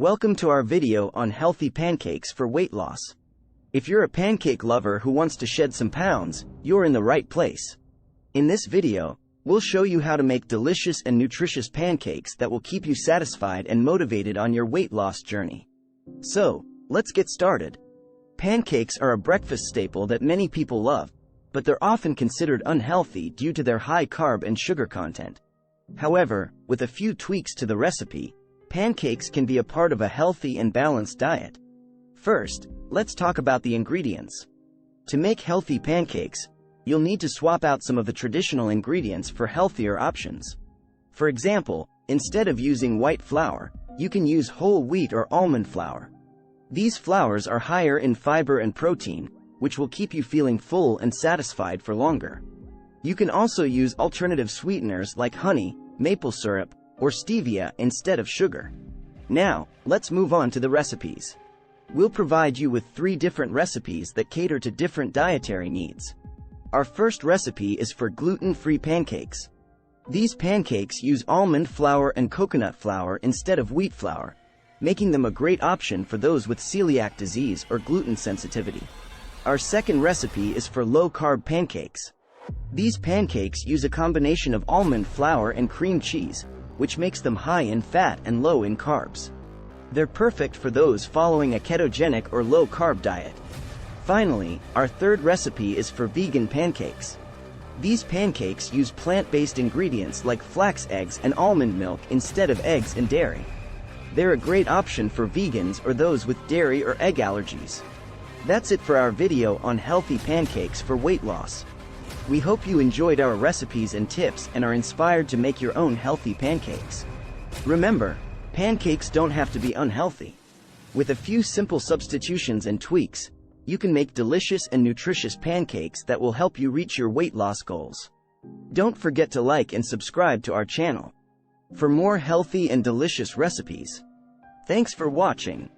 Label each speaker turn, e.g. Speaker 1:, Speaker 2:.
Speaker 1: Welcome to our video on healthy pancakes for weight loss. If you're a pancake lover who wants to shed some pounds, you're in the right place. In this video, we'll show you how to make delicious and nutritious pancakes that will keep you satisfied and motivated on your weight loss journey. So, let's get started. Pancakes are a breakfast staple that many people love, but they're often considered unhealthy due to their high carb and sugar content. However, with a few tweaks to the recipe, pancakes can be a part of a healthy and balanced diet. First, let's talk about the ingredients. To make healthy pancakes, you'll need to swap out some of the traditional ingredients for healthier options. For example, instead of using white flour, you can use whole wheat or almond flour. These flours are higher in fiber and protein, which will keep you feeling full and satisfied for longer. You can also use alternative sweeteners like honey, maple syrup, or stevia instead of sugar. Now, let's move on to the recipes. We'll provide you with 3 different recipes that cater to different dietary needs. Our first recipe is for gluten-free pancakes. These pancakes use almond flour and coconut flour instead of wheat flour, making them a great option for those with celiac disease or gluten sensitivity. Our second recipe is for low-carb pancakes. These pancakes use a combination of almond flour and cream cheese, which makes them high in fat and low in carbs. They're perfect for those following a ketogenic or low-carb diet. Finally, our third recipe is for vegan pancakes. These pancakes use plant-based ingredients like flax eggs and almond milk instead of eggs and dairy. They're a great option for vegans or those with dairy or egg allergies. That's it for our video on healthy pancakes for weight loss. We hope you enjoyed our recipes and tips and are inspired to make your own healthy pancakes. Remember, pancakes don't have to be unhealthy. With a few simple substitutions and tweaks, you can make delicious and nutritious pancakes that will help you reach your weight loss goals. Don't forget to like and subscribe to our channel for more healthy and delicious recipes. Thanks for watching.